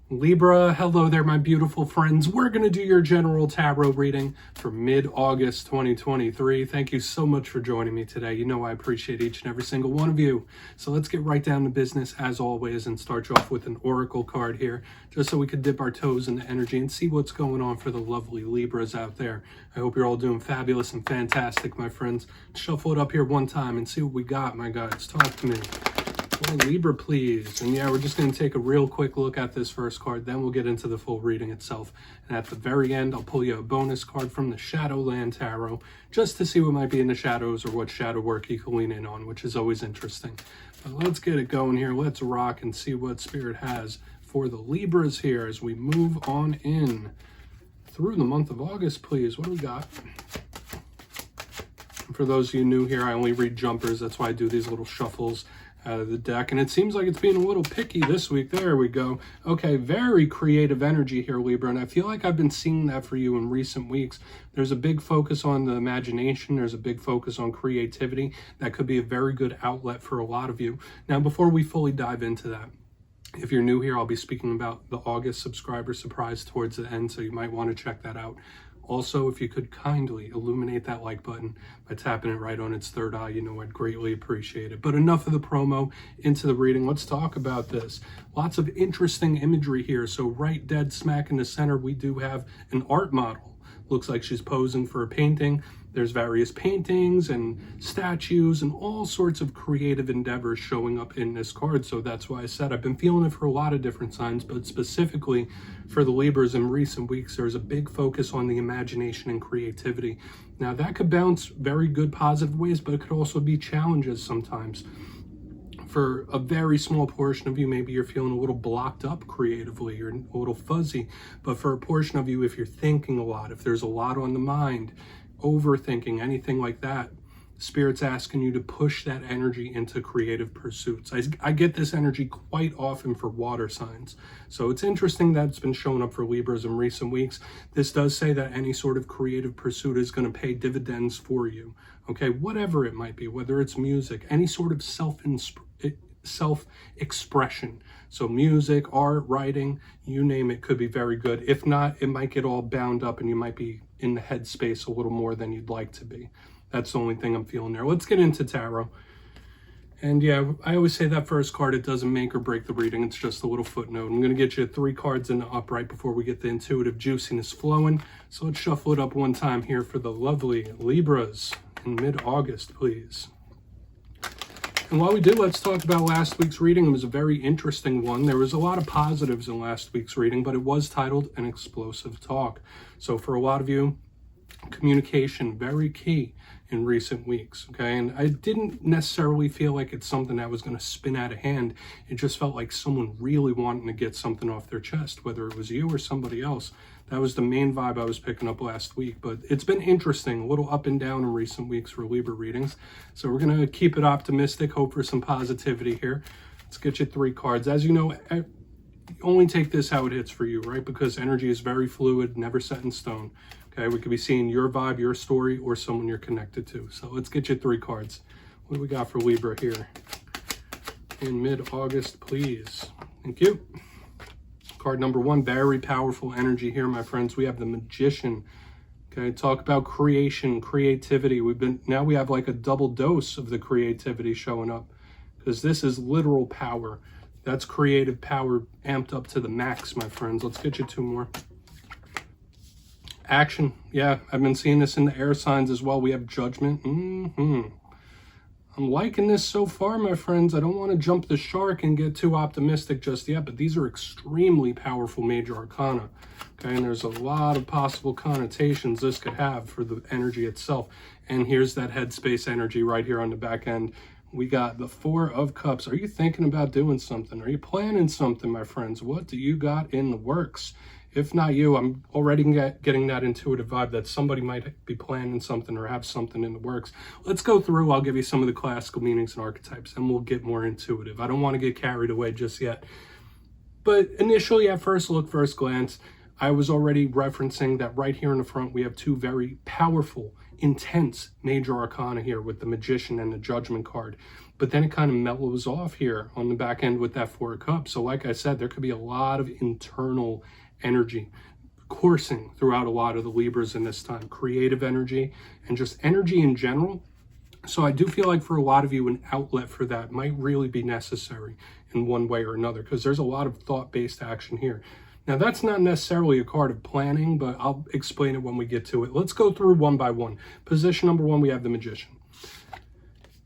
Libra, hello there, my beautiful friends. We're going to do your general tarot reading for mid-August 2023. Thank you so much for joining me today. You know I appreciate each and every single one of you. So let's get right down to business as always and start you off with an oracle card here, just so we could dip our toes in the energy and see what's going on for the lovely Libras out there. I hope you're all doing fabulous and fantastic, my friends. Shuffle it up here one time and see what we got, my guys. Talk to me. Oh, Libra, please. And yeah, we're just going to take a real quick look at this first card, then we'll get into the full reading itself. And at the very end, I'll pull you a bonus card from the Shadowland Tarot, just to see what might be in the shadows or what shadow work you can lean in on, which is always interesting. But let's get it going here. Let's rock and see what Spirit has for the Libras here as we move on in through the month of August, please. What do we got? For those of you new here, I only read jumpers. That's why I do these little shuffles out of the deck, and it seems like it's being a little picky this week. There we go. Okay, very creative energy here, Libra, and I feel like I've been seeing that for you in recent weeks. There's a big focus on the imagination. There's a big focus on creativity. That could be a very good outlet for a lot of you. Now, before we fully dive into that, if you're new here, I'll be speaking about the August subscriber surprise towards the end, so you might want to check that out. Also, if you could kindly illuminate that like button by tapping it right on its third eye, you know I'd greatly appreciate it. But enough of the promo, into the reading. Let's talk about this. Lots of interesting imagery here. So right dead smack in the center, we do have an art model. Looks like she's posing for a painting. There's various paintings and statues and all sorts of creative endeavors showing up in this card. So that's why I said I've been feeling it for a lot of different signs, but specifically for the Libras in recent weeks, there's a big focus on the imagination and creativity. Now that could bounce very good positive ways, but it could also be challenges sometimes. For a very small portion of you, maybe you're feeling a little blocked up creatively, you're a little fuzzy, but for a portion of you, if you're thinking a lot, if there's a lot on the mind, overthinking, anything like that, Spirit's asking you to push that energy into creative pursuits. I get this energy quite often for water signs. So it's interesting that it's been showing up for Libras in recent weeks. This does say that any sort of creative pursuit is going to pay dividends for you. Okay, whatever it might be, whether it's music, any sort of self-expression. So music, art, writing, you name it, could be very good. If not, it might get all bound up and you might be in the headspace a little more than you'd like to be. That's the only thing I'm feeling there. Let's get into tarot. And yeah, I always say that first card, it doesn't make or break the reading. It's just a little footnote. I'm going to get you 3 cards in the upright before we get the intuitive juiciness flowing. So let's shuffle it up one time here for the lovely Libras in mid-August, please. And while we do, let's talk about last week's reading. It was a very interesting one. There was a lot of positives in last week's reading, but it was titled An Explosive Talk. So for a lot of you, communication, very key in recent weeks, okay? And I didn't necessarily feel like it's something that was going to spin out of hand. It just felt like someone really wanting to get something off their chest, whether it was you or somebody else. That was the main vibe I was picking up last week, but it's been interesting, a little up and down in recent weeks for Libra readings. So we're going to keep it optimistic, hope for some positivity here. Let's get you 3 cards. As you know, only take this how it hits for you, right? Because energy is very fluid, never set in stone. Okay, we could be seeing your vibe, your story, or someone you're connected to. So let's get you 3 cards. What do we got for Libra here in mid-August, please? Thank you. Card number 1, very powerful energy here, my friends. We have the Magician. Okay, talk about creation, creativity. Now we have like a double dose of the creativity showing up, because this is literal power. That's creative power amped up to the max, my friends. Let's get you 2 more. Action. Yeah, I've been seeing this in the air signs as well. We have Judgment. I'm liking this so far, my friends. I don't want to jump the shark and get too optimistic just yet, but these are extremely powerful major arcana. Okay, and there's a lot of possible connotations this could have for the energy itself. And here's that headspace energy right here on the back end. We got the 4 of Cups. Are you thinking about doing something? Are you planning something, my friends? What do you got in the works? If not you, I'm already getting that intuitive vibe that somebody might be planning something or have something in the works. Let's go through. I'll give you some of the classical meanings and archetypes, and we'll get more intuitive. I don't want to get carried away just yet. But initially, at first look, first glance, I was already referencing that right here in the front, we have two very powerful, intense major arcana here with the Magician and the Judgment card. But then it kind of mellows off here on the back end with that Four of Cups. So like I said, there could be a lot of internal energy coursing throughout a lot of the Libras in this time. Creative energy and just energy in general. So I do feel like for a lot of you, an outlet for that might really be necessary in one way or another, because there's a lot of thought-based action here. Now, that's not necessarily a card of planning, but I'll explain it when we get to it. Let's go through one by one. Position number one, we have the Magician.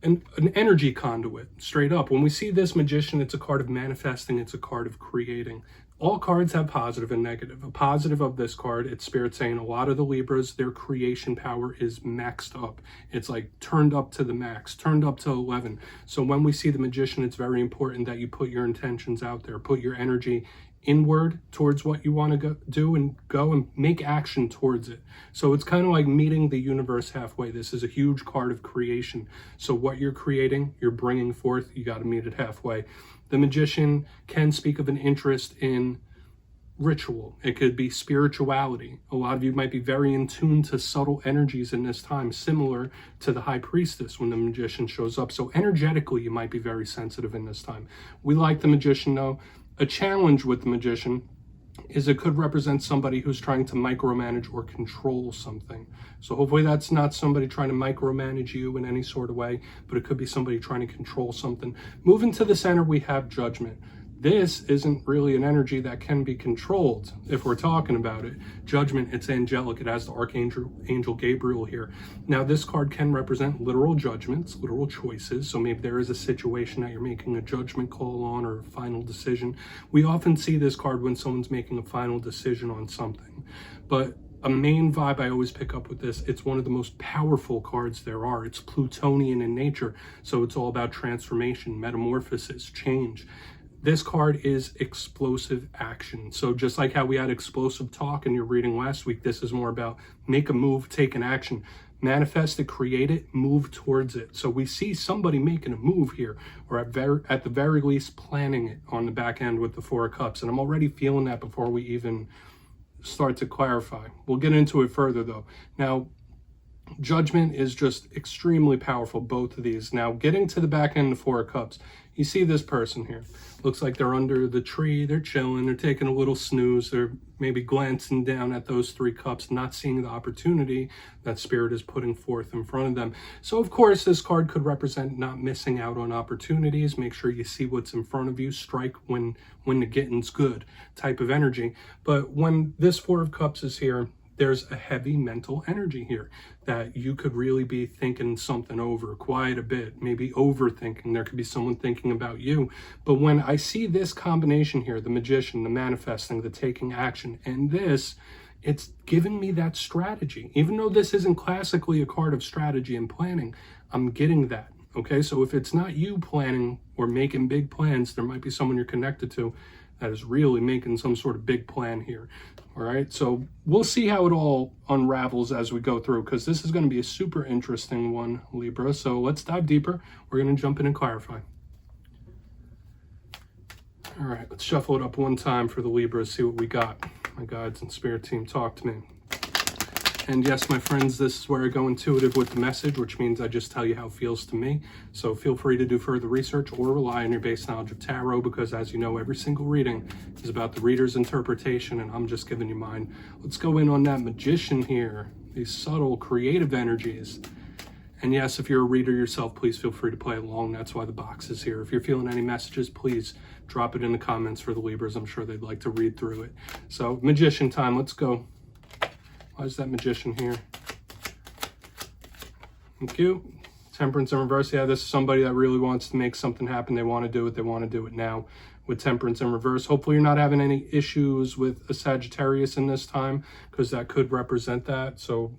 An energy conduit, straight up. When we see this Magician, it's a card of manifesting, it's a card of creating. All cards have positive and negative. A positive of this card, it's Spirit saying a lot of the Libras, their creation power is maxed up. It's like turned up to the max, turned up to 11. So when we see the Magician, it's very important that you put your intentions out there, put your energy inward towards what you want to do and go and make action towards it. So it's kind of like meeting the universe halfway. This is a huge card of creation. So what you're creating, you're bringing forth, you got to meet it halfway. The Magician can speak of an interest in ritual. It could be spirituality. A lot of you might be very in tune to subtle energies in this time, similar to the High Priestess when the Magician shows up. So energetically, you might be very sensitive in this time. We like the Magician though. A challenge with the Magician is it could represent somebody who's trying to micromanage or control something. So hopefully that's not somebody trying to micromanage you in any sort of way, but it could be somebody trying to control something. Moving to the center, we have Judgment. This isn't really an energy that can be controlled if we're talking about it. Judgment, it's angelic. It has the Archangel Gabriel here. Now, this card can represent literal judgments, literal choices. So maybe there is a situation that you're making a judgment call on or a final decision. We often see this card when someone's making a final decision on something. But a main vibe I always pick up with this, it's one of the most powerful cards there are. It's Plutonian in nature. So it's all about transformation, metamorphosis, change. This card is explosive action. So just like how we had explosive talk in your reading last week, this is more about make a move, take an action, manifest it, create it, move towards it. So we see somebody making a move here, or at the very least planning it on the back end with the Four of Cups. And I'm already feeling that before we even start to clarify. We'll get into it further though. Now, Judgment is just extremely powerful, both of these. Now, getting to the back end of the Four of Cups, you see this person here. Looks like they're under the tree, they're chilling, they're taking a little snooze, they're maybe glancing down at those three cups, not seeing the opportunity that Spirit is putting forth in front of them. So, of course, this card could represent not missing out on opportunities. Make sure you see what's in front of you, strike when the getting's good type of energy. But when this Four of Cups is here, there's a heavy mental energy here that you could really be thinking something over quite a bit, maybe overthinking. There could be someone thinking about you. But when I see this combination here, the Magician, the manifesting, the taking action, and this, it's giving me that strategy. Even though this isn't classically a card of strategy and planning, I'm getting that. Okay, so if it's not you planning or making big plans, there might be someone you're connected to that is really making some sort of big plan here. All right, so we'll see how it all unravels as we go through, because this is going to be a super interesting one, Libra. So let's dive deeper. We're going to jump in and clarify. All right, let's shuffle it up one time for the Libra, see what we got. My guides and spirit team, talk to me. And yes, my friends, this is where I go intuitive with the message, which means I just tell you how it feels to me. So feel free to do further research or rely on your base knowledge of tarot, because as you know, every single reading is about the reader's interpretation, and I'm just giving you mine. Let's go in on that Magician here, these subtle creative energies. And yes, if you're a reader yourself, please feel free to play along. That's why the box is here. If you're feeling any messages, please drop it in the comments for the Libras. I'm sure they'd like to read through it. So Magician time, let's go. Why is that Magician here? Thank you. Temperance in reverse. Yeah, this is somebody that really wants to make something happen. They want to do it. They want to do it now with Temperance in reverse. Hopefully you're not having any issues with a Sagittarius in this time, because that could represent that. So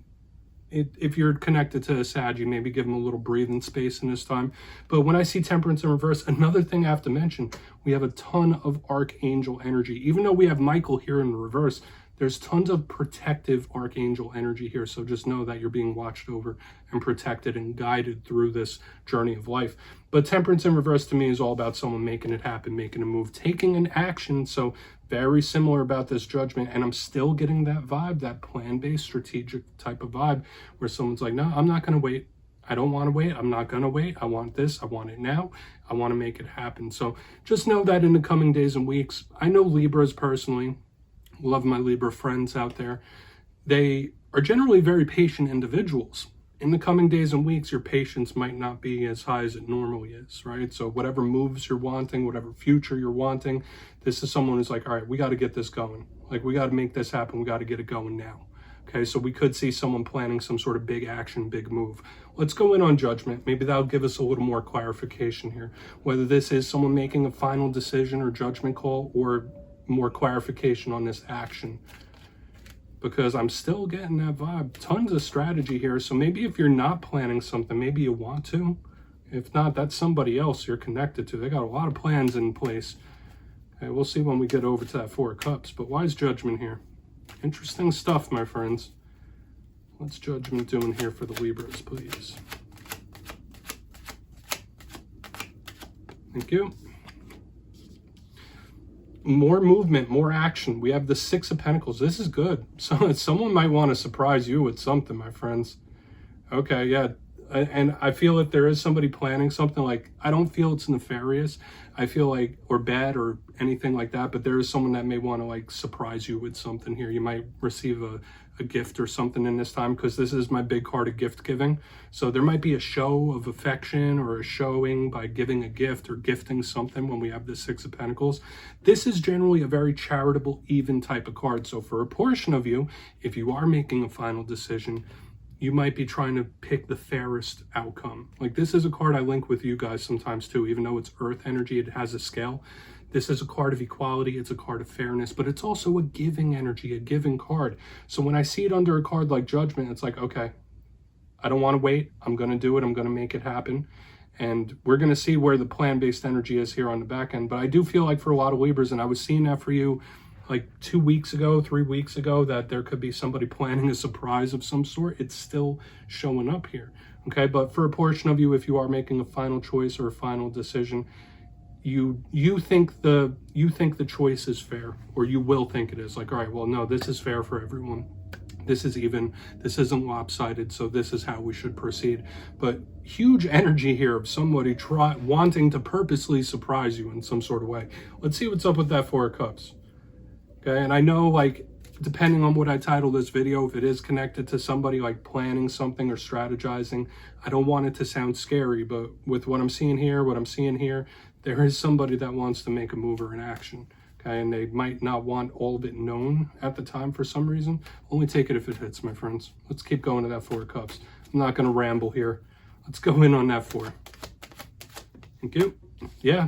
if you're connected to a Sag, you maybe give them a little breathing space in this time. But when I see Temperance in reverse, another thing I have to mention, we have a ton of Archangel energy. Even though we have Michael here in the reverse, there's tons of protective Archangel energy here. So just know that you're being watched over and protected and guided through this journey of life. But Temperance in reverse to me is all about someone making it happen, making a move, taking an action. So very similar about this Judgment, and I'm still getting that vibe, that plan-based strategic type of vibe, where someone's like, no, I'm not going to wait. I don't want to wait. I'm not going to wait. I want this. I want it now. I want to make it happen. So just know that in the coming days and weeks, I know Libras personally, love my Libra friends out there. They are generally very patient individuals. In the coming days and weeks, your patience might not be as high as it normally is, right? So whatever moves you're wanting, whatever future you're wanting, this is someone who's like, all right, we got to get this going. Like, we got to make this happen. We got to get it going now. Okay, so we could see someone planning some sort of big action, big move. Let's go in on Judgment. Maybe that'll give us a little more clarification here. Whether this is someone making a final decision or judgment call, or more clarification on this action. Because I'm still getting that vibe. Tons of strategy here. So maybe if you're not planning something, maybe you want to. If not, that's somebody else you're connected to. They got a lot of plans in place. Okay, we'll see when we get over to that Four of Cups. But why is Judgment here? Interesting stuff, my friends. What's Judgment doing here for the Libras, please? Thank you. More movement, more action. We have the Six of Pentacles. This is good. So someone might want to surprise you with something, my friends. Okay, yeah. And I feel if there is somebody planning something, like, I don't feel it's nefarious. I feel like, or bad or anything like that, but there is someone that may want to like surprise you with something here. You might receive a gift or something in this time, because this is my big card of gift giving. So there might be a show of affection or a showing by giving a gift or gifting something when we have the Six of Pentacles. This is generally a very charitable, even type of card. So for a portion of you, if you are making a final decision, you might be trying to pick the fairest outcome. Like, this is a card I link with you guys sometimes too, even though it's earth energy, it has a scale. This is a card of equality, it's a card of fairness, but it's also a giving energy, a giving card. So when I see it under a card like Judgment, it's like, okay, I don't want to wait. I'm going to do it. I'm going to make it happen. And we're going to see where the plan-based energy is here on the back end. But I do feel like for a lot of Libras, and I was seeing that for you like 2 weeks ago, 3 weeks ago, that there could be somebody planning a surprise of some sort. It's still showing up here. Okay, but for a portion of you, if you are making a final choice or a final decision, you think the choice is fair, or you will think it is. Like, all right, well, no, this is fair for everyone. This is even, this isn't lopsided, so this is how we should proceed. But huge energy here of somebody wanting to purposely surprise you in some sort of way. Let's see what's up with that Four of Cups. Okay, and I know, like, depending on what I title this video, if it is connected to somebody like planning something or strategizing, I don't want it to sound scary, but with what I'm seeing here, there is somebody that wants to make a move or an action. Okay, and they might not want all of it known at the time for some reason. Only take it if it hits, my friends. Let's keep going to that Four of Cups. I'm not going to ramble here. Let's go in on that four. Thank you. Yeah.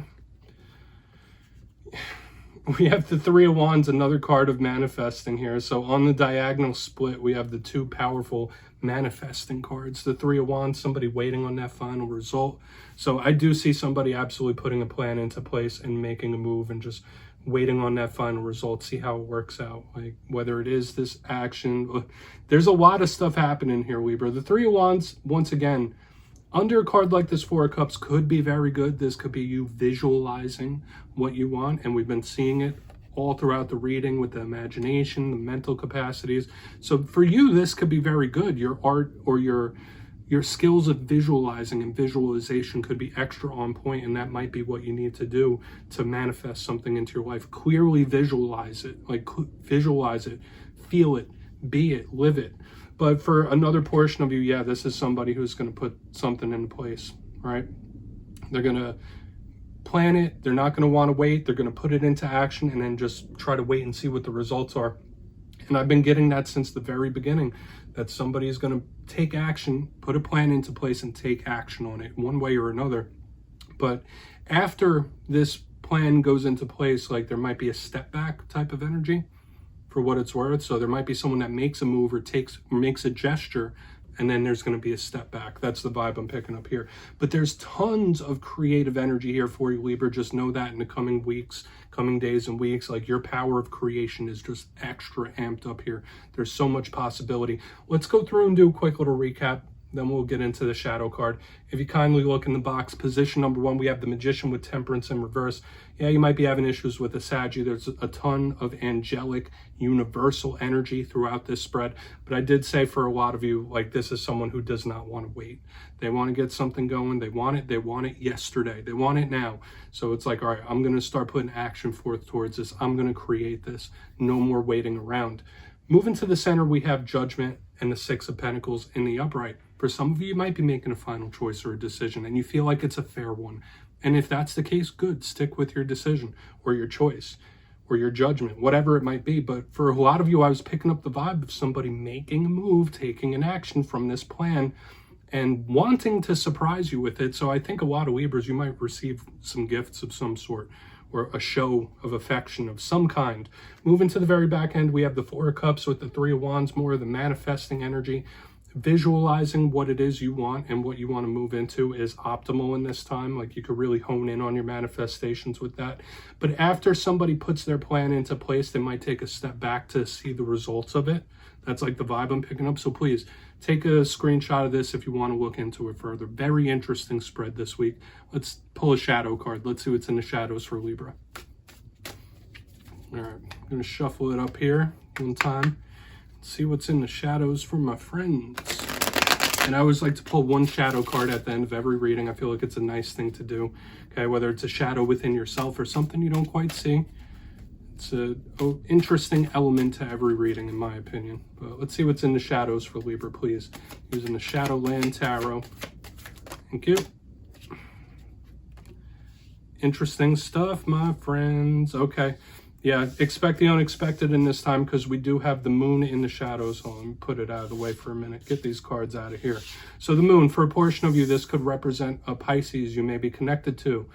We have the Three of Wands, another card of manifesting here. So on the diagonal split, we have the two powerful manifesting cards. The Three of Wands, somebody waiting on that final result. So I do see somebody absolutely putting a plan into place and making a move and just waiting on that final result, see how it works out. Like, whether it is this action, there's a lot of stuff happening here, Libra. The Three of Wands, once again, under a card like this Four of Cups could be very good. This could be you visualizing what you want, and we've been seeing it all throughout the reading with the imagination, the mental capacities. So for you, this could be very good. Your art or your skills of visualizing and visualization could be extra on point, and that might be what you need to do to manifest something into your life. Clearly visualize it, like visualize it, feel it, be it, live it. But for another portion of you, yeah, this is somebody who's going to put something into place, right? They're going to plan it. They're not going to want to wait. They're going to put it into action and then just try to wait and see what the results are. And I've been getting that since the very beginning, that somebody is going to take action, put a plan into place and take action on it one way or another. But after this plan goes into place, like, there might be a step back type of energy, for what it's worth. So there might be someone that makes a move or makes a gesture, and then there's going to be a step back. That's the vibe I'm picking up here. But there's tons of creative energy here for you, Libra. Just know that in the coming weeks, coming days and weeks, like, your power of creation is just extra amped up here. There's so much possibility. Let's go through and do a quick little recap. then we'll get into the shadow card. If you kindly look in the box, position number 1, we have the Magician with Temperance in reverse. Yeah, you might be having issues with the Saggy. There's a ton of angelic, universal energy throughout this spread. But I did say for a lot of you, like, this is someone who does not want to wait. They want to get something going. They want it yesterday. They want it now. So it's like, all right, I'm going to start putting action forth towards this. I'm going to create this. No more waiting around. Moving to the center, we have Judgment and the Six of Pentacles in the upright. For some of you, you might be making a final choice or a decision, and you feel like it's a fair one. And if that's the case, good. Stick with your decision or your choice or your judgment, whatever it might be. But for a lot of you, I was picking up the vibe of somebody making a move, taking an action from this plan, and wanting to surprise you with it. So I think a lot of Libras, you might receive some gifts of some sort, or a show of affection of some kind. Moving to the very back end, we have the Four of Cups with the Three of Wands, more of the manifesting energy. Visualizing what it is you want and what you want to move into is optimal in this time. Like, you could really hone in on your manifestations with that. But after somebody puts their plan into place, they might take a step back to see the results of it. That's like the vibe I'm picking up. So please take a screenshot of this if you want to look into it further. Very interesting spread this week. Let's pull a shadow card. Let's see what's in the shadows for Libra. All right, I'm going to shuffle it up here one time. See what's in the shadows for my friends. And I always like to pull one shadow card at the end of every reading. I feel like it's a nice thing to do. Okay, whether it's a shadow within yourself or something you don't quite see. It's an interesting element to every reading, in my opinion. But let's see what's in the shadows for Libra, please. Using the Shadowland Tarot. Thank you. Interesting stuff, my friends. Okay. Yeah, expect the unexpected in this time, because we do have the moon in the shadows. So let me put it out of the way for a minute. Get these cards out of here. So the moon, for a portion of you, this could represent a Pisces you may be connected to.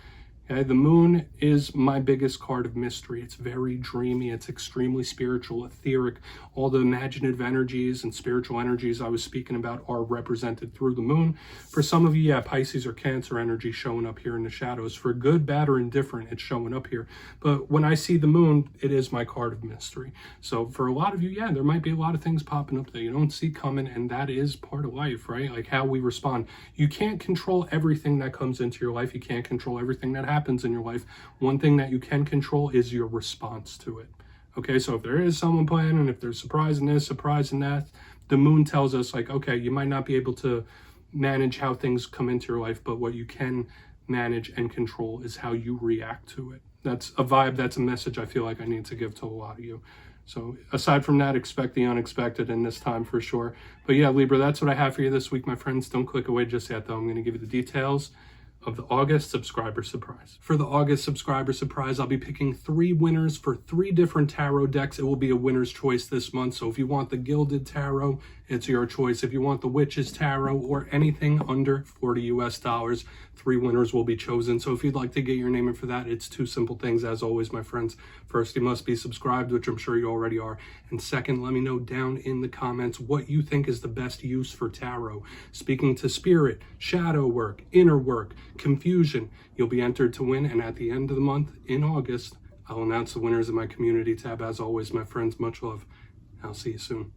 Okay, the moon is my biggest card of mystery. It's very dreamy. It's extremely spiritual, etheric. All the imaginative energies and spiritual energies I was speaking about are represented through the moon. For some of you, yeah, Pisces or Cancer energy showing up here in the shadows. For good, bad, or indifferent, it's showing up here. But when I see the moon, it is my card of mystery. So for a lot of you, yeah, there might be a lot of things popping up that you don't see coming, and that is part of life, right? Like how we respond. You can't control everything that comes into your life. You can't control everything that happens in your life. One thing that you can control is your response to it. Okay, so if there is someone planning, if there's surprising this, surprising that, the moon tells us, like, okay, you might not be able to manage how things come into your life, but what you can manage and control is how you react to it. That's a vibe, that's a message I feel like I need to give to a lot of you. So aside from that, expect the unexpected in this time for sure. But yeah, Libra, that's what I have for you this week, my friends. Don't click away just yet, though. I'm going to give you the details of the August subscriber surprise. For the August subscriber surprise, I'll be picking 3 winners for 3 different tarot decks. It will be a winner's choice this month. So if you want the Gilded Tarot, it's your choice. If you want the Witch's Tarot or anything under $40 US, 3 winners will be chosen. So if you'd like to get your name in for that, it's 2 simple things as always, my friends. First, you must be subscribed, which I'm sure you already are. And second, let me know down in the comments what you think is the best use for tarot. Speaking to spirit, shadow work, inner work, confusion, you'll be entered to win. And at the end of the month in August, I'll announce the winners in my community tab. As always, my friends, much love. I'll see you soon.